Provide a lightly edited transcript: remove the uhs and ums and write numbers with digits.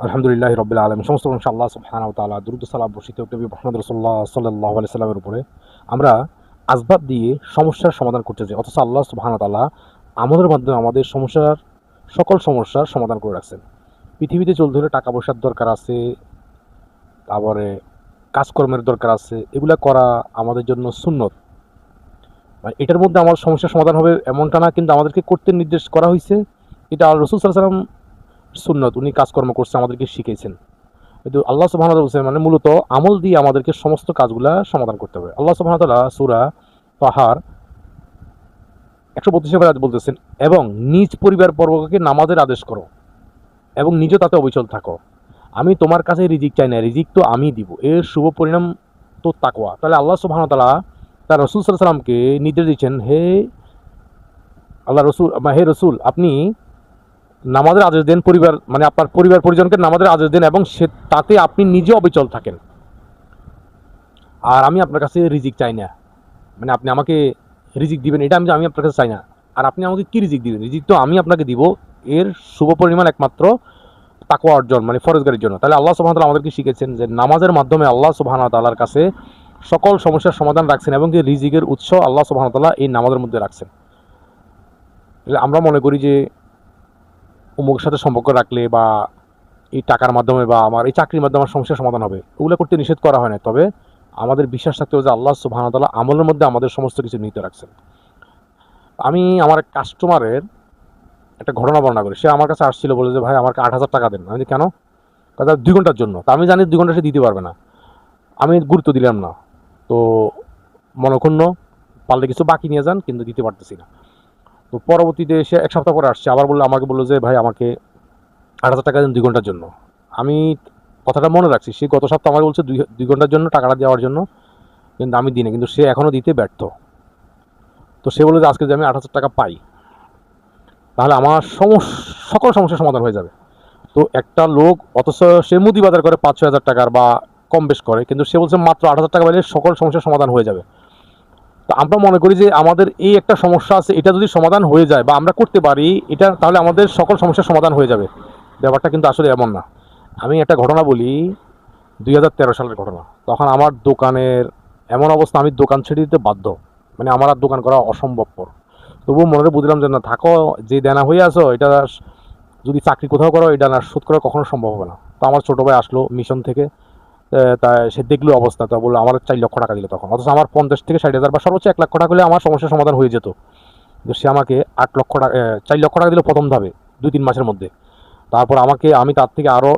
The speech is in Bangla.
আলহামদুলিল্লাহি রাব্বিল আলামিন। সমস্ত প্রশংসা আল্লাহ সুবহানাহু ওয়া তাআলা, দুরূদ ও সালাম বর্ষিত হোক নবী মুহাম্মদ রাসূলুল্লাহ সাল্লাল্লাহু আলাইহি সাল্লামের উপরে। আমরা আসবাব দিয়ে সমস্যার সমাধান করতে যাই, অথচ আল্লাহ সুবহানাহু ওয়া তাআলা আমাদের মাধ্যমে আমাদের সকল সমস্যার সমাধান করে রাখছেন। পৃথিবীতে চলতে হলে টাকা পয়সার দরকার আছে, তারপরে কাজকর্মের দরকার আছে। এগুলা করা আমাদের জন্য সুন্নত। মানে এটার মধ্যে আমার সমস্যার সমাধান হবে এমনটা না, কিন্তু আমাদেরকে করতে নির্দেশ করা হইছে। এটা রাসূল সাল্লাল্লাহু আলাইহি ওয়াসাল্লাম সুন্নত, উনি কাজকর্ম করছে, আমাদেরকে শিখিয়েছেন। কিন্তু আল্লাহ সুবহানাহু ওয়া তাআলা বলছেন, মানে মূলত আমল দিয়ে আমাদেরকে সমস্ত কাজগুলা সমাধান করতে হবে। আল্লাহ সুবহানাহু ওয়া তাআলা সূরা তাহার ১৩২ নম্বর আয়াতে বলতেছেন, এবং নিজ পরিবার বর্গকে নামাজের আদেশ করো এবং নিজেও তাতে অবিচল থাকো। আমি তোমার কাছে রিজিক চাই না, রিজিক তো আমি দিব, এর শুভ পরিণাম তো তাকওয়া। তাহলে আল্লাহ সুবহানাহু ওয়া তাআলা তার রাসূল সাল্লাল্লাহু আলাইহি ওয়াসাল্লামকে নির্দেশ দিচ্ছেন, হে আল্লাহ রসুল, হে রসুল, আপনি নামাজের আদেশ দেন, পরিবার মানে আপনার পরিবার পরিজনকে নামাজের আদেশ দেন এবং সে তাতে আপনি নিজে অবিচল থাকেন। আর আমি আপনার কাছে রিজিক চাই না, মানে আপনি আমাকে রিজিক দিবেন, এটা আমি আমি আপনার কাছে চাই না। আর আপনি আমাকে কি রিজিক দিবেন? রিজিক তো আমি আপনাকে দিব, এর শুভ পরিমাণ একমাত্র তাকওয়া অর্জন, মানে ফরজগারির জন্য। তাহলে আল্লাহ সুবহানাহু ওয়া তাআলা আমাদেরকে শিখেছেন যে নামাজের মাধ্যমে আল্লাহ সুবহানাহু ওয়া তাআলার কাছে সকল সমস্যার সমাধান রাখছেন এবং যে রিজিকের উৎস আল্লাহ সুবহানাহু ওয়া তাআলা এই নামাজের মধ্যে রাখছেন। আমরা মনে করি যে অমুকের সাথে সম্পর্ক রাখলে বা এই টাকার মাধ্যমে বা আমার এই চাকরির মাধ্যমে আমার সমস্যার সমাধান হবে, ওগুলো করতে নিষেধ করা হয় না। তবে আমাদের বিশ্বাস থাকতে হবে যে আল্লাহ সুবহানাহু ওয়া তাআলা আমলের মধ্যে আমাদের সমস্ত কিছু নিহিত রাখছেন। আমি আমার এক কাস্টমারের একটা ঘটনা বর্ণনা করি। সে আমার কাছে আসছিল, বলে যে ভাই আমাকে ৮,০০০ টাকা দেন। আমি কেন? কথা ২ ঘন্টার জন্য। তা আমি জানি ২ ঘন্টা সে দিতে পারবে না। আমি গুরুত্ব দিলাম না। তো মনক্ষুণ্ণ, পারলে কিছু বাকি নিয়ে যান, কিন্তু দিতে পারতেছি না। তো পরবর্তীতে এসে ১ সপ্তাহ পরে আসছে, আবার আমাকে বললো যে ভাই আমাকে ৮,০০০ টাকা দেন ২ ঘন্টার জন্য। আমি কথাটা মনে রাখছি। সে গত সপ্তাহে আমাকে বলছে ২ ঘন্টার জন্য টাকাটা দেওয়ার জন্য, কিন্তু আমি দিই না। কিন্তু সে এখনও দিতে ব্যর্থ। তো সে বলল যে আজকে যদি আমি ৮,০০০ টাকা পাই, তাহলে আমার সকল সমস্যার সমাধান হয়ে যাবে। তো একটা লোক, অথচ সে মুদি বাজার করে ৫-৬ হাজার টাকার বা কম বেশ করে, কিন্তু সে বলছে মাত্র ৮,০০০ টাকা পাইলে সকল সমস্যার সমাধান হয়ে যাবে। তো আমরা মনে করি যে আমাদের এই একটা সমস্যা আছে, এটা যদি সমাধান হয়ে যায় বা আমরা করতে পারি এটা, তাহলে আমাদের সকল সমস্যার সমাধান হয়ে যাবে। ব্যাপারটা কিন্তু আসলে এমন না। আমি একটা ঘটনা বলি, ২০১৩ সালের ঘটনা। তখন আমার দোকানের এমন অবস্থা, আমি দোকান ছেড়ে দিতে বাধ্য, মানে আমার আর দোকান করা অসম্ভবপর। তবুও মনে বুঝলাম যে না, থাকো, যে দেনা হয়ে আছো এটা যদি চাকরি কোথাও করো, এটা না শোধ করা কখনো সম্ভব হবে না। তো আমার ছোটো ভাই আসলো মিশন থেকে, তা সে দেখলো অবস্থা, তো বললো আমার ৪ লক্ষ টাকা দিল তখন। অথচ আমার ৫০ থেকে ৬০ হাজার বা সর্বোচ্চ ১ লক্ষ টাকা হলে আমার সমস্যার সমাধান হয়ে যেত। কিন্তু সে আমাকে ৮ লক্ষ টাকা ৪ লক্ষ টাকা দিল প্রথম ধাপে ২-৩ মাসের মধ্যে। তারপর আমি তার থেকে আরও